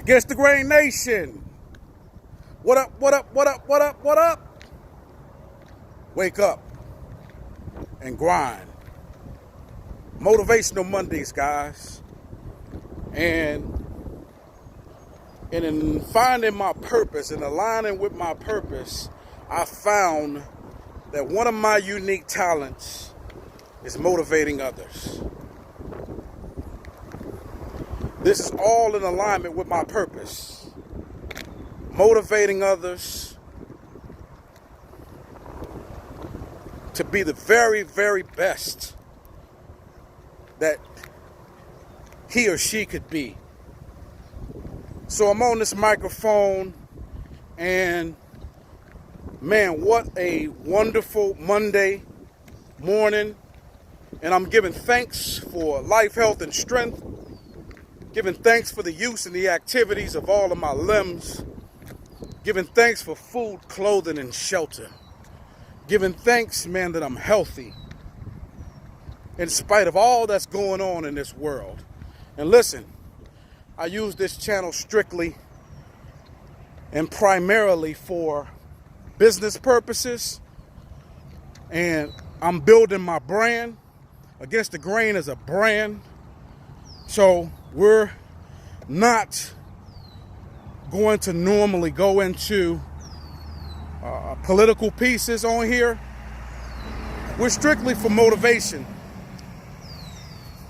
Against the Grain Nation. What up, what up, what up, what up, what up? Wake up and grind. Motivational Mondays, guys. And in finding my purpose and aligning with my purpose, I found that one of my unique talents is motivating others. This is all in alignment with my purpose. Motivating others to be the very, very best that he or she could be. So I'm on this microphone, and man, what a wonderful Monday morning. And I'm giving thanks for life, health, and strength. Giving thanks for the use and the activities of all of my limbs. Giving thanks for food, clothing, and shelter. Giving thanks, man, that I'm healthy in spite of all that's going on in this world. And listen, I use this channel strictly and primarily for business purposes. And I'm building my brand. Against the Grain is a brand. So we're not going to normally go into political pieces on here. We're strictly for motivation.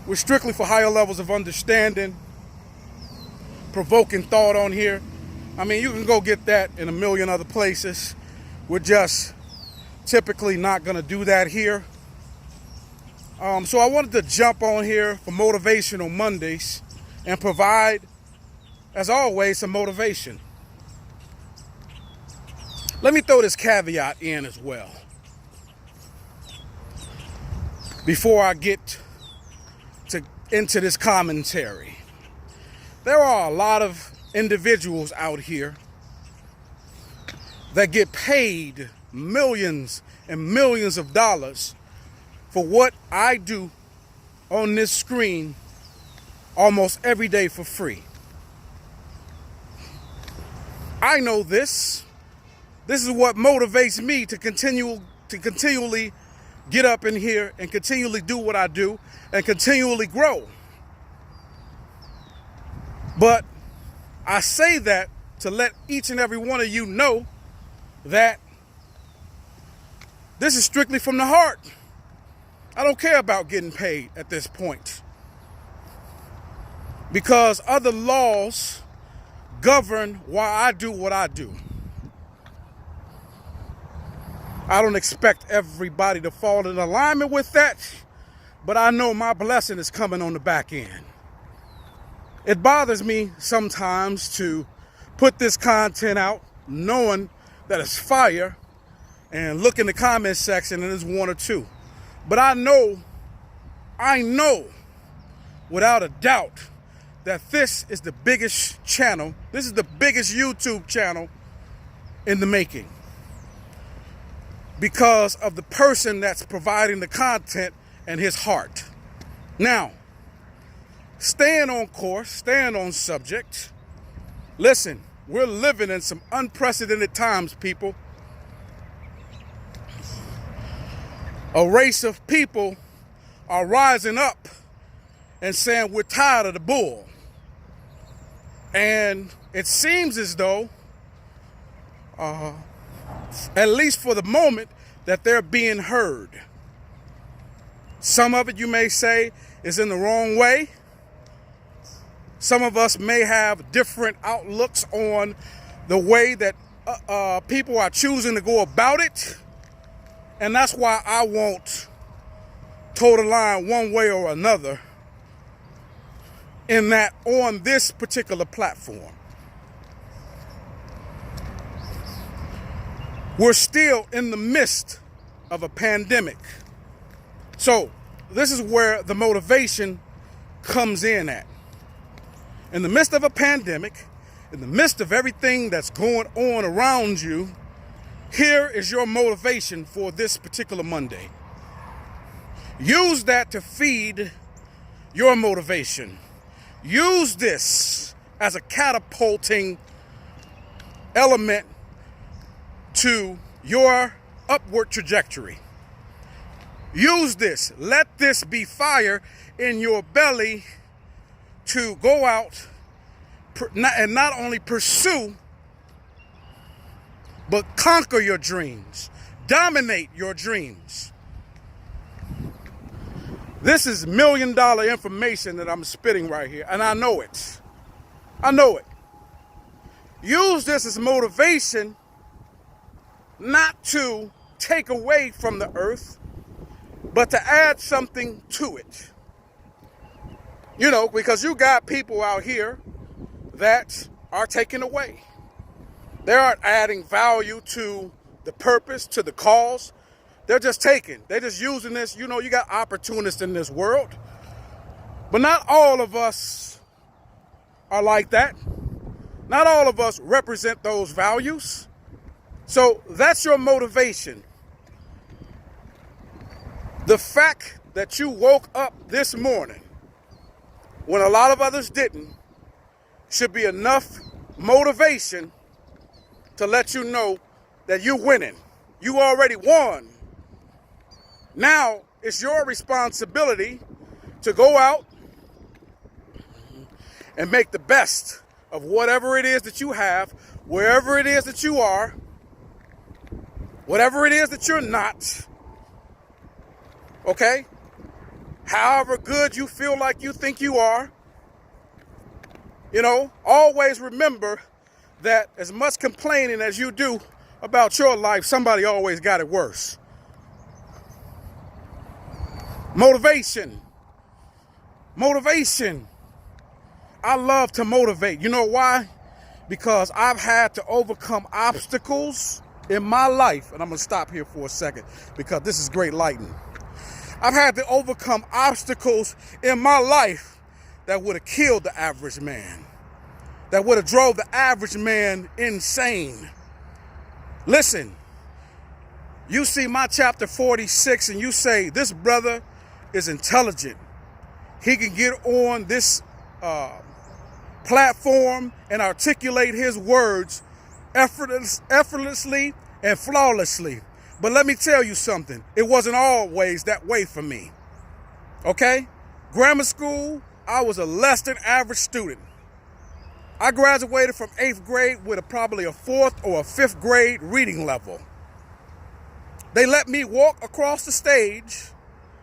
We're strictly for higher levels of understanding, provoking thought on here. I mean, you can go get that in a million other places. We're just typically not going to do that here. So I wanted to jump on here for Motivational Mondays and provide, as always, some motivation. Let me throw this caveat in as well before I get into this commentary. There are a lot of individuals out here that get paid millions and millions of dollars for what I do on this screen almost every day for free. I know this. This is what motivates me to continually get up in here and continually do what I do and continually grow. But I say that to let each and every one of you know that this is strictly from the heart. I don't care about getting paid at this point, because other laws govern why I do what I do. I don't expect everybody to fall in alignment with that, but I know my blessing is coming on the back end. It bothers me sometimes to put this content out knowing that it's fire and look in the comment section and there's one or two. But I know without a doubt that this is the biggest channel, this is the biggest YouTube channel in the making, because of the person that's providing the content and his heart. Now, staying on course, staying on subject. Listen, we're living in some unprecedented times, people. A race of people are rising up and saying we're tired of the bull. And it seems as though, at least for the moment, that they're being heard. Some of it, you may say, is in the wrong way. Some of us may have different outlooks on the way that people are choosing to go about it. And that's why I won't toe the line one way or another in that on this particular platform. We're still in the midst of a pandemic. So this is where the motivation comes in at. In the midst of a pandemic, in the midst of everything that's going on around you, here is your motivation for this particular Monday. Use that to feed your motivation. Use this as a catapulting element to your upward trajectory. Use this. Let this be fire in your belly to go out and not only pursue, but conquer your dreams, dominate your dreams. This is $1 million information that I'm spitting right here, and I know it. I know it. Use this as motivation not to take away from the earth, but to add something to it. You know, because you got people out here that are taking away. They aren't adding value to the purpose, to the cause. They're just taking. They're just using this. You know, you got opportunists in this world. But not all of us are like that. Not all of us represent those values. So that's your motivation. The fact that you woke up this morning when a lot of others didn't should be enough motivation to let you know that you're winning. You already won. Now it's your responsibility to go out and make the best of whatever it is that you have, wherever it is that you are, whatever it is that you're not, okay? However good you feel like you think you are, you know, always remember that as much complaining as you do about your life, somebody always got it worse. Motivation. Motivation. I love to motivate. You know why? Because I've had to overcome obstacles in my life. And I'm going to stop here for a second because this is great lighting. I've had to overcome obstacles in my life that would have killed the average man, that would have drove the average man insane. Listen, you see my chapter 46 and you say, this brother is intelligent. He can get on this platform and articulate his words effortlessly and flawlessly. But let me tell you something. It wasn't always that way for me. Okay? Grammar school, I was a less than average student. I graduated from 8th grade with probably a 4th or a 5th grade reading level. They let me walk across the stage,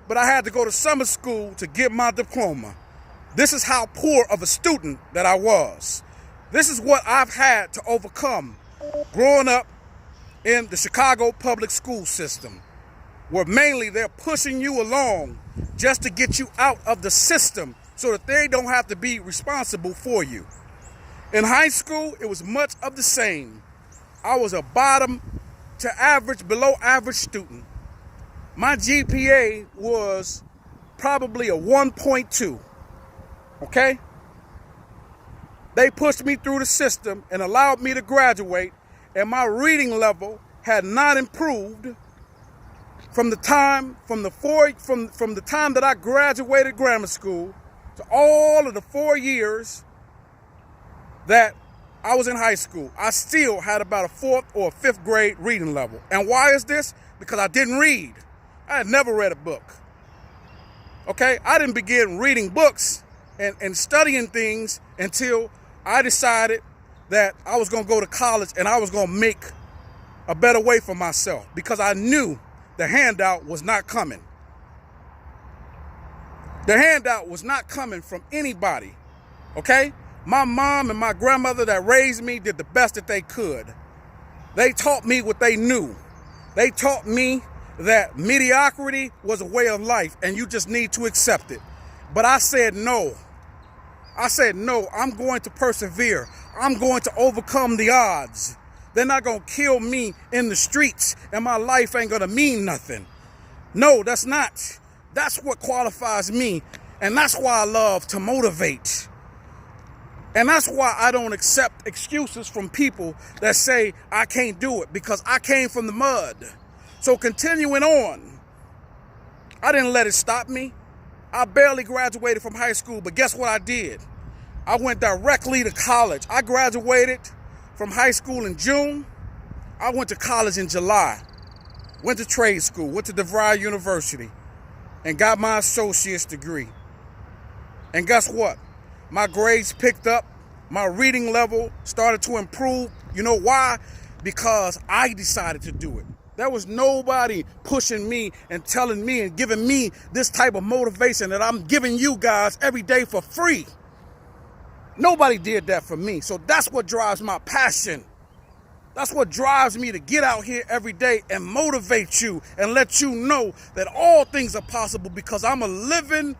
but I had to go to summer school to get my diploma. This is how poor of a student that I was. This is what I've had to overcome growing up in the Chicago public school system, where mainly they're pushing you along just to get you out of the system so that they don't have to be responsible for you. In high school, it was much of the same. I was a bottom to average, below average student. My GPA was probably a 1.2, okay? They pushed me through the system and allowed me to graduate, and my reading level had not improved from the time that I graduated grammar school to all of the 4 years that I was in high school. I still had about a 4th or a 5th grade reading level. And why is this? Because I didn't read. I had never read a book. Okay? I didn't begin reading books and studying things until I decided that I was going to go to college and I was going to make a better way for myself, because I knew the handout was not coming. The handout was not coming from anybody. Okay? My mom and my grandmother that raised me did the best that they could. They taught me what they knew. They taught me that mediocrity was a way of life and you just need to accept it. But I said no. I said no, I'm going to persevere. I'm going to overcome the odds. They're not going to kill me in the streets and my life ain't going to mean nothing. No, that's not. That's what qualifies me. And that's why I love to motivate. And that's why I don't accept excuses from people that say I can't do it, because I came from the mud. So continuing on, I didn't let it stop me. I barely graduated from high school, but guess what I did? I went directly to college. I graduated from high school in June. I went to college in July. Went to trade school, went to DeVry University, and got my associate's degree. And guess what? My grades picked up. My reading level started to improve. You know why? Because I decided to do it. There was nobody pushing me and telling me and giving me this type of motivation that I'm giving you guys every day for free. Nobody did that for me. So that's what drives my passion. That's what drives me to get out here every day and motivate you and let you know that all things are possible, because I'm living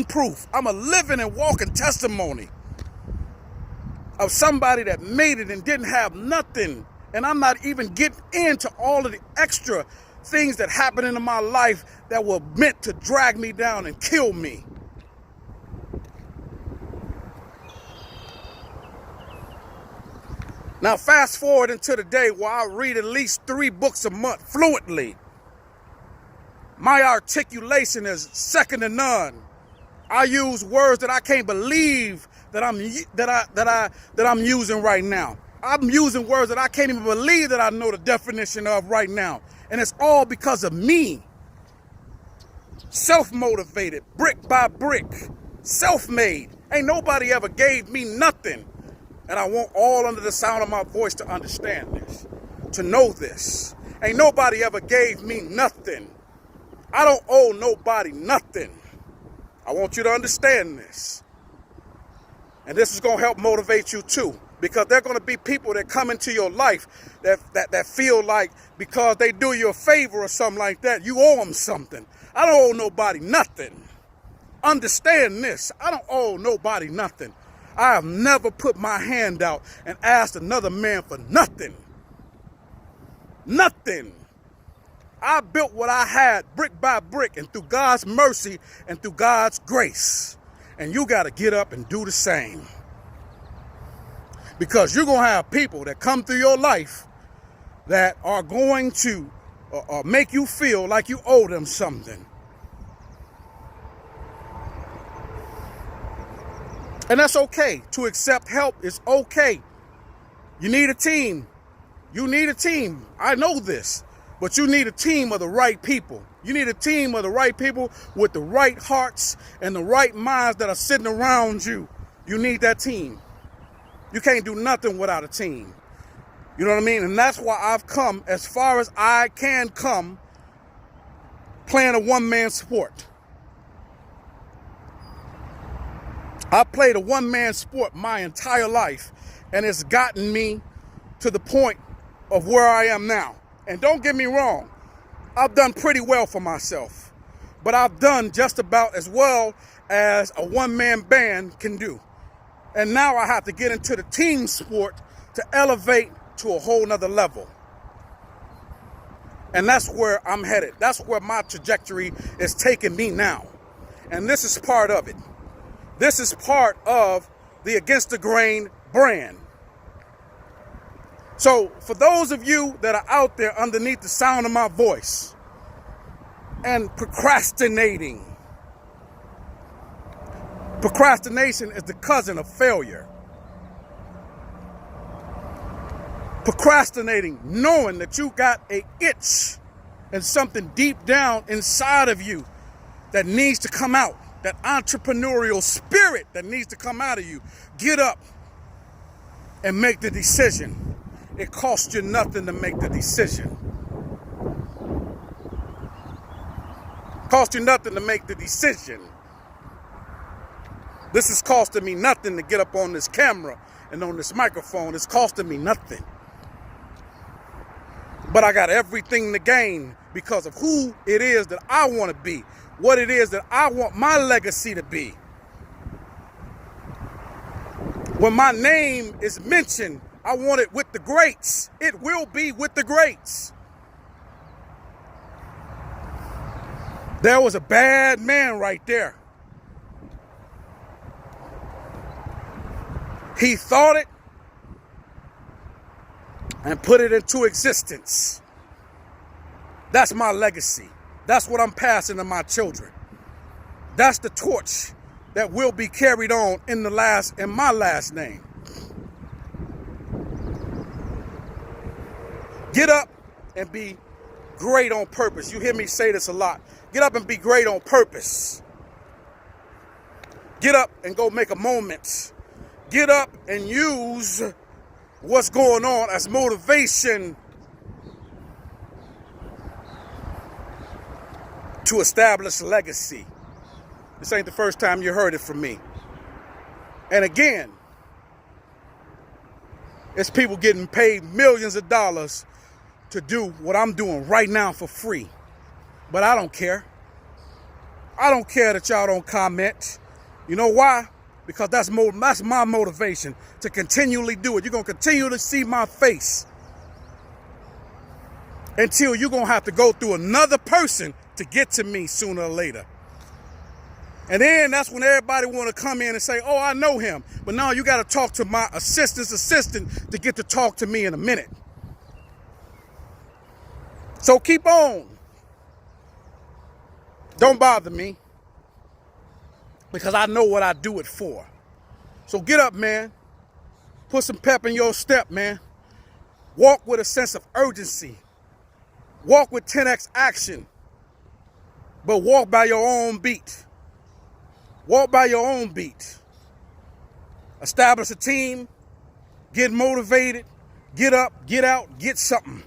proof. I'm a living and walking testimony of somebody that made it and didn't have nothing. And I'm not even getting into all of the extra things that happened in my life that were meant to drag me down and kill me. Now fast forward into the day where I read at least 3 books a month fluently. My articulation is second to none. I use words that I can't believe that I'm using right now. I'm using words that I can't even believe that I know the definition of right now. And it's all because of me. Self-motivated, brick by brick, self-made. Ain't nobody ever gave me nothing. And I want all under the sound of my voice to understand this, to know this. Ain't nobody ever gave me nothing. I don't owe nobody nothing. I want you to understand this. And this is going to help motivate you too, because there are going to be people that come into your life that feel like because they do you a favor or something like that, you owe them something. I don't owe nobody nothing. Understand this. I don't owe nobody nothing. I have never put my hand out and asked another man for nothing. Nothing. I built what I had brick by brick, and through God's mercy and through God's grace. And you got to get up and do the same. Because you're going to have people that come through your life that are going to make you feel like you owe them something. And that's okay. To accept help is okay. You need a team. You need a team. I know this. But you need a team of the right people. You need a team of the right people with the right hearts and the right minds that are sitting around you. You need that team. You can't do nothing without a team. You know what I mean? And that's why I've come as far as I can come playing a one-man sport. I played a one-man sport my entire life, and it's gotten me to the point of where I am now. And don't get me wrong, I've done pretty well for myself, but I've done just about as well as a one-man band can do. And now I have to get into the team sport to elevate to a whole nother level. And that's where I'm headed. That's where my trajectory is taking me now. And this is part of it. This is part of the Against the Grain brand. So for those of you that are out there underneath the sound of my voice and procrastinating, procrastination is the cousin of failure. Procrastinating, knowing that you got an itch and something deep down inside of you that needs to come out. That entrepreneurial spirit that needs to come out of you. Get up and make the decision. It costs you nothing to make the decision. Cost you nothing to make the decision. This is costing me nothing to get up on this camera and on this microphone. It's costing me nothing. But I got everything to gain because of who it is that I want to be. What it is that I want my legacy to be. When my name is mentioned, I want it with the greats. It will be with the greats. There was a bad man right there. He thought it and put it into existence. That's my legacy. That's what I'm passing to my children. That's the torch that will be carried on in my last name. Get up and be great on purpose. You hear me say this a lot. Get up and be great on purpose. Get up and go make a moment. Get up and use what's going on as motivation to establish legacy. This ain't the first time you heard it from me. And again, it's people getting paid millions of dollars to do what I'm doing right now for free. But I don't care. I don't care that y'all don't comment. You know why? Because that's my motivation to continually do it. You're going to continue to see my face until you're going to have to go through another person to get to me sooner or later. And then that's when everybody want to come in and say, oh, I know him. But now you got to talk to my assistant's assistant to get to talk to me in a minute. So keep on. Don't bother me, because I know what I do it for. So get up, man. Put some pep in your step, man. Walk with a sense of urgency. Walk with 10x action. But walk by your own beat. Walk by your own beat. Establish a team. Get motivated. Get up, get out, get something.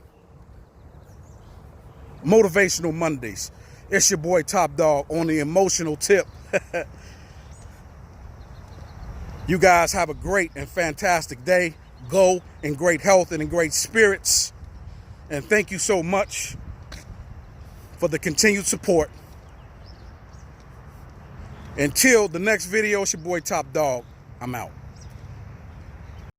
Motivational Mondays. It's your boy Top Dog on the emotional tip. You guys have a great and fantastic day. Go in great health and in great spirits. And thank you so much for the continued support. Until the next video, it's your boy Top Dog. I'm out.